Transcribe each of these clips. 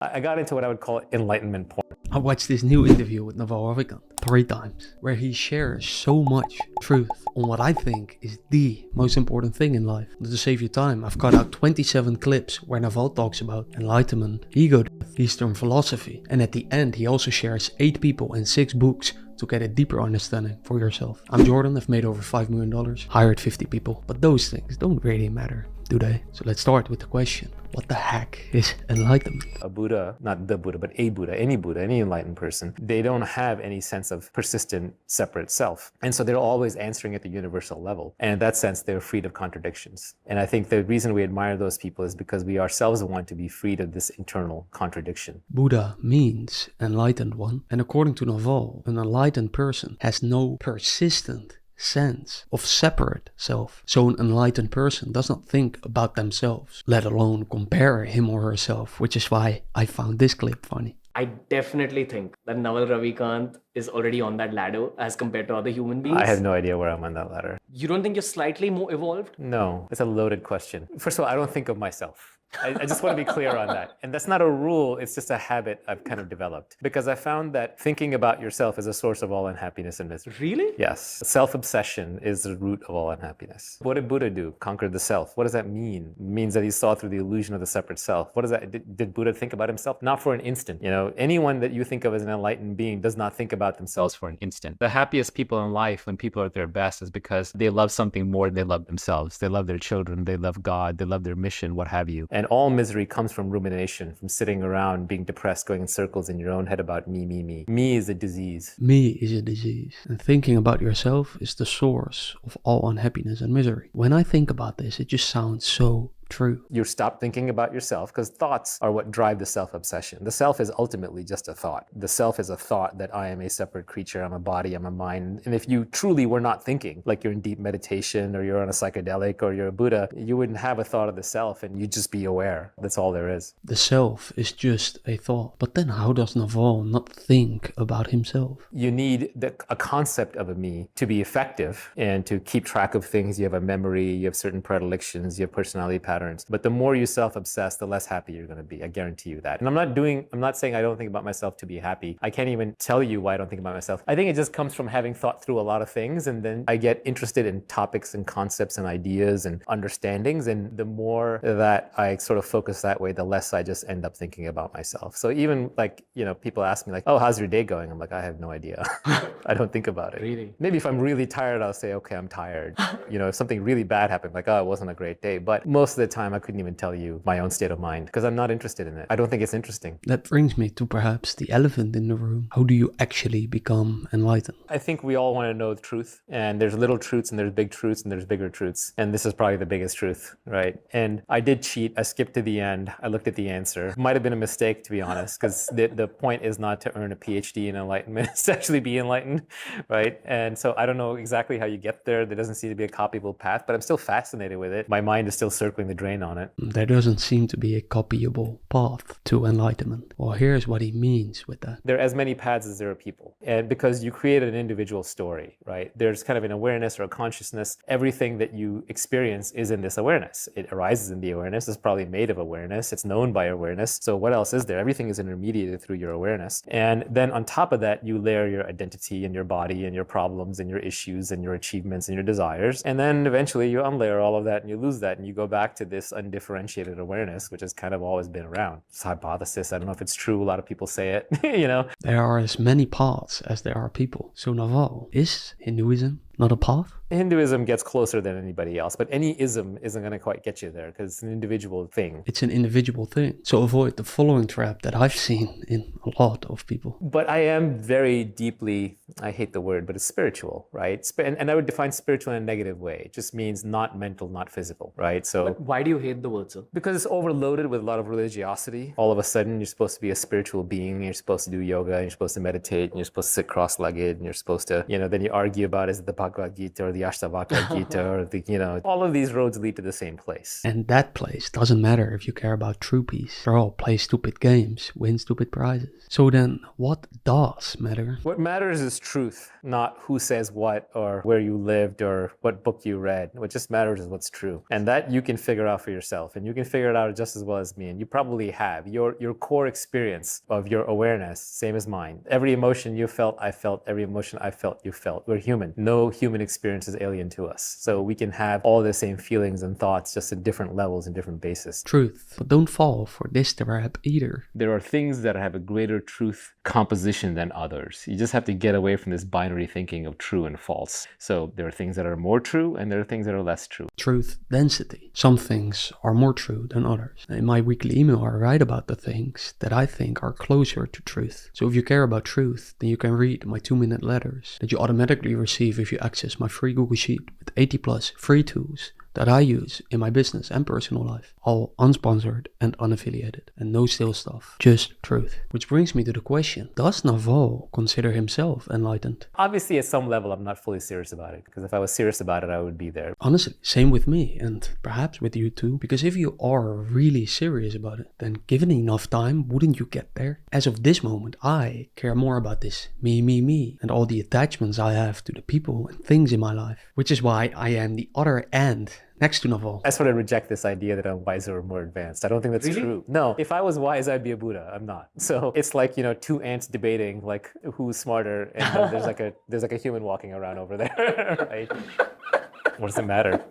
I got into what I would call enlightenment porn. I watched this new interview with Naval Ravikant 3 times, where he shares so much truth on what I think is the most important thing in life. To save you time, I've cut out 27 clips where Naval talks about enlightenment, ego death, Eastern philosophy, and at the end he also shares 8 people and 6 books to get a deeper understanding for yourself. I'm Jordan, I've made over $5 million, hired 50 people, but those things don't really matter, do they? So let's start with the question. What the heck is enlightenment? A Buddha, not the Buddha, but a Buddha, any enlightened person, they don't have any sense of persistent separate self. And so they're always answering at the universal level. And in that sense, they're freed of contradictions. And I think the reason we admire those people is because we ourselves want to be freed of this internal contradiction. Buddha means enlightened one. And according to Naval, an enlightened person has no persistent sense of separate self. So an enlightened person does not think about themselves, let alone compare him or herself, which is why I found this clip funny. I definitely think that Naval Ravikant is already on that ladder as compared to other human beings. I have no idea where I'm on that ladder. You don't think you're slightly more evolved? No, it's a loaded question. First of all, I don't think of myself. I just want to be clear on that. And that's not a rule, it's just a habit I've kind of developed. Because I found that thinking about yourself is a source of all unhappiness and misery. Really? Yes. Self-obsession is the root of all unhappiness. What did Buddha do? Conquer the self. What does that mean? It means that he saw through the illusion of the separate self. What does that, did Buddha think about himself? Not for an instant. You know, anyone that you think of as an enlightened being does not think about themselves for an instant. The happiest people in life, when people are at their best, is because they love something more than they love themselves. They love their children, they love God, they love their mission, what have you. And all misery comes from rumination, from sitting around being depressed, going in circles in your own head about me, me, me. Me is a disease. Me is a disease. And thinking about yourself is the source of all unhappiness and misery. When I think about this, it just sounds so true. You stop thinking about yourself because thoughts are what drive the self-obsession. The self is ultimately just a thought. The self is a thought that I am a separate creature, I'm a body, I'm a mind. And if you truly were not thinking, like you're in deep meditation or you're on a psychedelic or you're a Buddha, you wouldn't have a thought of the self and you'd just be aware. That's all there is. The self is just a thought. But then how does Naval not think about himself? You need a concept of a me to be effective and to keep track of things. You have a memory, you have certain predilections, you have personality patterns. But the more you self-obsess, the less happy you're going to be. I guarantee you that. And I'm not saying I don't think about myself to be happy. I can't even tell you why I don't think about myself. I think it just comes from having thought through a lot of things. And then I get interested in topics and concepts and ideas and understandings. And the more that I sort of focus that way, the less I just end up thinking about myself. So even like, you know, people ask me like, oh, how's your day going? I'm like, I have no idea. I don't think about it. Really? Maybe if I'm really tired, I'll say, okay, I'm tired. You know, if something really bad happened, like, oh, it wasn't a great day. But most of the time, I couldn't even tell you my own state of mind because I'm not interested in it. I don't think it's interesting. That brings me to perhaps the elephant in the room. How do you actually become enlightened? I think we all want to know the truth. And there's little truths and there's big truths and there's bigger truths. And this is probably the biggest truth, right? And I did cheat. I skipped to the end. I looked at the answer. Might have been a mistake, to be honest, because the point is not to earn a PhD in enlightenment. It's to actually be enlightened, right? And so I don't know exactly how you get there. There doesn't seem to be a copyable path, but I'm still fascinated with it. My mind is still circling the drain on it. There doesn't seem to be a copyable path to enlightenment. Well, here's what he means with that. There are as many paths as there are people. And because you create an individual story, right? There's kind of an awareness or a consciousness. Everything that you experience is in this awareness. It arises in the awareness. It's probably made of awareness. It's known by awareness. So what else is there? Everything is intermediated through your awareness. And then on top of that, you layer your identity and your body and your problems and your issues and your achievements and your desires. And then eventually you unlayer all of that and you lose that and you go back to this undifferentiated awareness, which has kind of always been around. It's a hypothesis. I don't know if it's true. A lot of people say it, you know. There are as many paths as there are people. So Naval, is Hinduism not a path? Hinduism gets closer than anybody else, but any ism isn't going to quite get you there because it's an individual thing. It's an individual thing. So avoid the following trap that I've seen in a lot of people. But I am very deeply, I hate the word, but it's spiritual, right? And I would define spiritual in a negative way. It just means not mental, not physical, right? So But why do you hate the word, sir? because it's overloaded with a lot of religiosity. All of a sudden, you're supposed to be a spiritual being. You're supposed to do yoga. And you're supposed to meditate. And you're supposed to sit cross-legged. And you're supposed to, you know, then you argue about is it the Bhagavad Bhagavad Gita or the Ashtavakra Gita or all of these roads lead to the same place. And that place doesn't matter if you care about true peace. After all, play stupid games, win stupid prizes. So then, what does matter? What matters is truth, not who says what or where you lived or what book you read. What just matters is what's true. And that you can figure out for yourself. And you can figure it out just as well as me. And you probably have. Your core experience of your awareness, same as mine. Every emotion you felt, I felt. Every emotion I felt, you felt. We're human. No human experience is alien to us. So we can have all the same feelings and thoughts, just at different levels and different bases. Truth. But don't fall for this trap either. There are things that have a greater truth composition than others. You just have to get away from this binary thinking of true and false. So there are things that are more true and there are things that are less true. Truth density. Some things are more true than others. In my weekly email, I write about the things that I think are closer to truth. So if you care about truth, then you can read my 2-minute letters that you automatically receive if you access my free Google Sheet with 80 plus free tools that I use in my business and personal life, all unsponsored and unaffiliated, and no sales stuff, just truth. Which brings me to the question, does Naval consider himself enlightened? Obviously, at some level, I'm not fully serious about it, because if I was serious about it, I would be there. Honestly, same with me, and perhaps with you too, because if you are really serious about it, then given enough time, wouldn't you get there? As of this moment, I care more about this me, and all the attachments I have to the people and things in my life, which is why I am the other end next to Naval. I sort of reject this idea that I'm wiser or more advanced. I don't think that's true. No, if I was wise, I'd be a Buddha. I'm not. So it's like, two ants debating like who's smarter, and there's like a human walking around over there, right? What does it matter?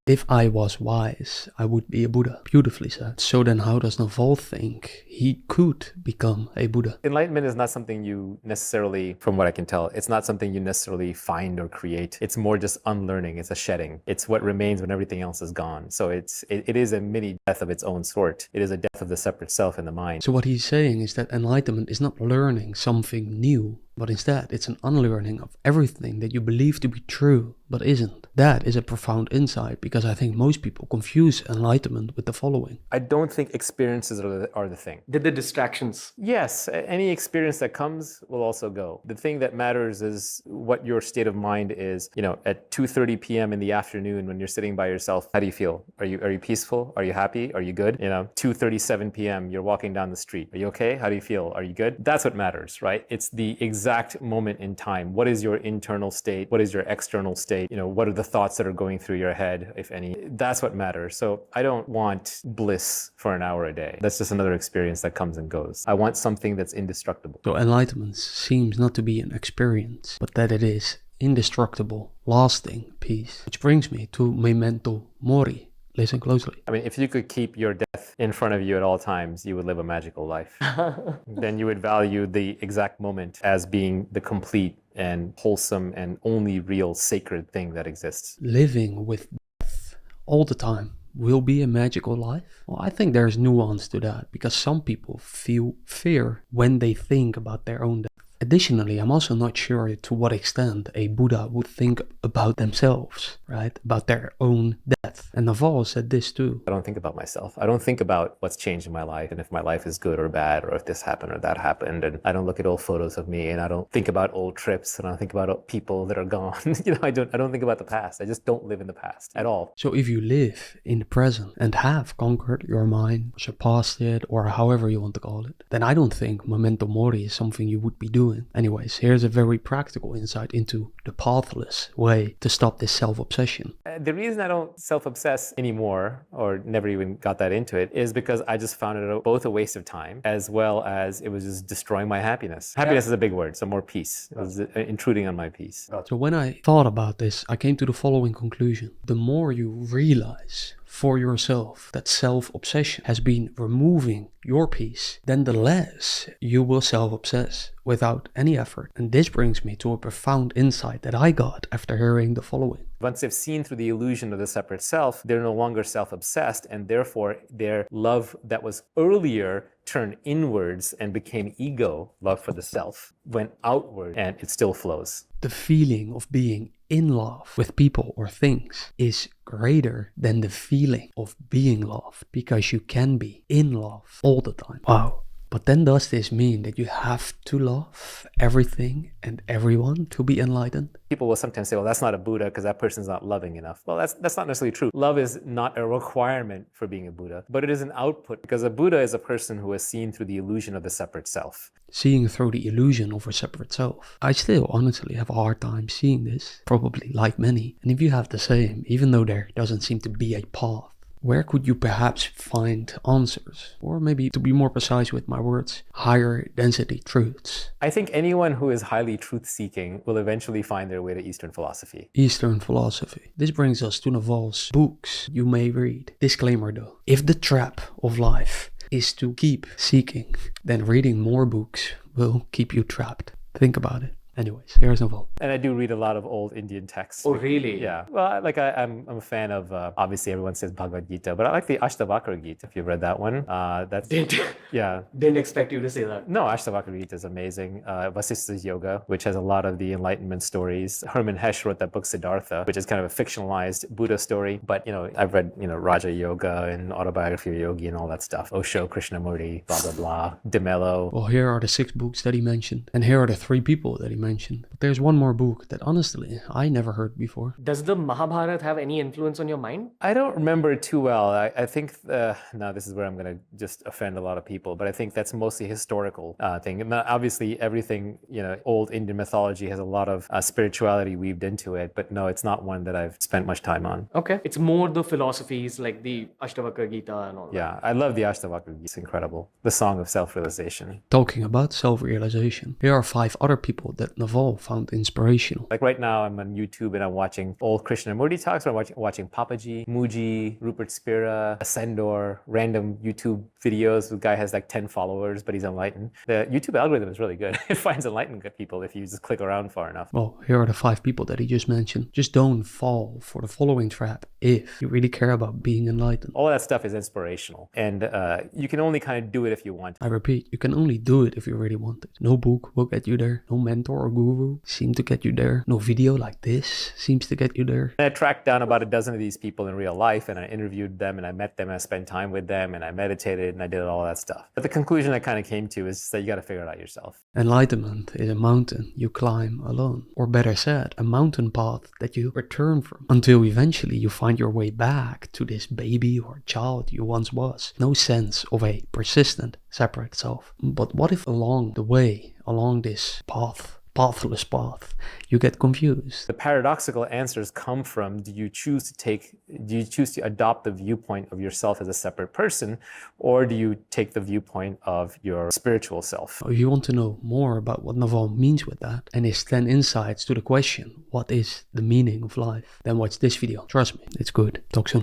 If I was wise, I would be a Buddha. Beautifully said. So then how does Naval think he could become a Buddha? Enlightenment is not something you necessarily, from what I can tell, it's not something you necessarily find or create. It's more just unlearning. It's a shedding. It's what remains when everything else is gone. So it is a mini death of its own sort. It is a death of the separate self in the mind. So what he's saying is that enlightenment is not learning something new, but instead it's an unlearning of everything that you believe to be true but isn't. That is a profound insight, because I think most people confuse enlightenment with the following. I don't think experiences are the thing. Did the distractions? Yes, any experience that comes will also go. The thing that matters is what your state of mind is. At 2:30 p.m. in the afternoon when you're sitting by yourself, how do you feel? Are you peaceful? Are you happy? Are you good? 2:37 p.m. you're walking down the street. Are you okay? How do you feel? Are you good? That's what matters, right? It's the exact moment in time. What is your internal state? What is your external state? What are the thoughts that are going through your head, if any? That's what matters. So I don't want bliss for an hour a day. That's just another experience that comes and goes. I want something that's indestructible. So enlightenment seems not to be an experience, but that it is indestructible, lasting peace. Which brings me to memento mori. Listen closely. I mean, if you could keep your death in front of you at all times, you would live a magical life. Then you would value the exact moment as being the complete and wholesome and only real sacred thing that exists. Living with death all the time will be a magical life? Well, I think there's nuance to that, because some people feel fear when they think about their own death. Additionally, I'm also not sure to what extent a Buddha would think about themselves, right? About their own death. And Naval said this too. I don't think about myself. I don't think about what's changed in my life and if my life is good or bad or if this happened or that happened. And I don't look at old photos of me, and I don't think about old trips, and I don't think about people that are gone. I don't think about the past. I just don't live in the past at all. So if you live in the present and have conquered your mind, surpassed it, or however you want to call it, then I don't think memento mori is something you would be doing. Anyways, here's a very practical insight into the pathless way to stop this self-obsession. The reason I don't self-obsess anymore, or never even got that into it, is because I just found it both a waste of time as well as it was just destroying my happiness. Happiness is a big word, so more peace. It was intruding on my peace. So when I thought about this, I came to the following conclusion. The more you realize for yourself that self-obsession has been removing your peace, then the less you will self-obsess without any effort. And this brings me to a profound insight that I got after hearing the following. Once they've seen through the illusion of the separate self, they're no longer self-obsessed, and therefore their love that was earlier turned inwards and became ego, love for the self, went outward, and it still flows. The feeling of being in love with people or things is greater than the feeling of being loved, because you can be in love all the time. Wow. But then does this mean that you have to love everything and everyone to be enlightened? People will sometimes say, well, that's not a Buddha because that person's not loving enough. Well, that's not necessarily true. Love is not a requirement for being a Buddha, but it is an output, because a Buddha is a person who has seen through the illusion of the separate self. Seeing through the illusion of a separate self. I still honestly have a hard time seeing this, probably like many. And if you have the same, even though there doesn't seem to be a path, where could you perhaps find answers? Or maybe, to be more precise with my words, higher density truths? I think anyone who is highly truth-seeking will eventually find their way to Eastern philosophy. Eastern philosophy. This brings us to Naval's books you may read. Disclaimer though, if the trap of life is to keep seeking, then reading more books will keep you trapped. Think about it. Anyways, here's Naval. And I do read a lot of old Indian texts. Oh, really? Yeah. Well, I'm a fan of, obviously everyone says Bhagavad Gita, but I like the Ashtavakra Gita, if you've read that one. Didn't expect you to say that. No, Ashtavakra Gita is amazing. Vasistha's Yoga, which has a lot of the enlightenment stories. Herman Hesse wrote that book Siddhartha, which is kind of a fictionalized Buddha story. But, I've read, Raja Yoga and Autobiography of Yogi and all that stuff. Osho, Krishnamurti, blah, blah, blah. De Mello. Well, here are the 6 books that he mentioned. And here are the 3 people that he mentioned. But there's one more book that honestly I never heard before. Does the Mahabharata have any influence on your mind? I don't remember it too well. I think, now this is where I'm going to just offend a lot of people, but I think that's mostly historical thing. And obviously everything, old Indian mythology has a lot of spirituality weaved into it, but no, it's not one that I've spent much time on. Okay. It's more the philosophies like the Ashtavakra Gita and all that. Yeah, I love the Ashtavakra Gita. It's incredible. The Song of Self-Realization. Talking about self-realization, here are 5 other people that Naval found inspirational. Like right now I'm on YouTube and I'm watching old Krishnamurti talks, or I'm watching Papaji, Muji, Rupert Spira, Ascendor, random YouTube videos. The guy has like 10 followers, but he's enlightened. The YouTube algorithm is really good. It finds enlightened people if you just click around far enough. Well, here are the 5 people that he just mentioned. Just don't fall for the following trap if you really care about being enlightened. All that stuff is inspirational, and you can only kind of do it if you want. I repeat, you can only do it if you really want it. No book will get you there. No mentor or guru seem to get you there. No video like this seems to get you there. And I tracked down about a dozen of these people in real life, and I interviewed them, and I met them, and I spent time with them, and I meditated, and I did all that stuff. But the conclusion I kind of came to is that you got to figure it out yourself. Enlightenment is a mountain you climb alone. Or better said, a mountain path that you return from until eventually you find your way back to this baby or child you once was. No sense of a persistent, separate self. But what if along the way, along this pathless path, you get confused? The paradoxical answers come from, do you choose to adopt the viewpoint of yourself as a separate person, or do you take the viewpoint of your spiritual self? If you want to know more about what Naval means with that and his 10 insights to the question, what is the meaning of life, then watch this video. Trust me, it's good. Talk soon.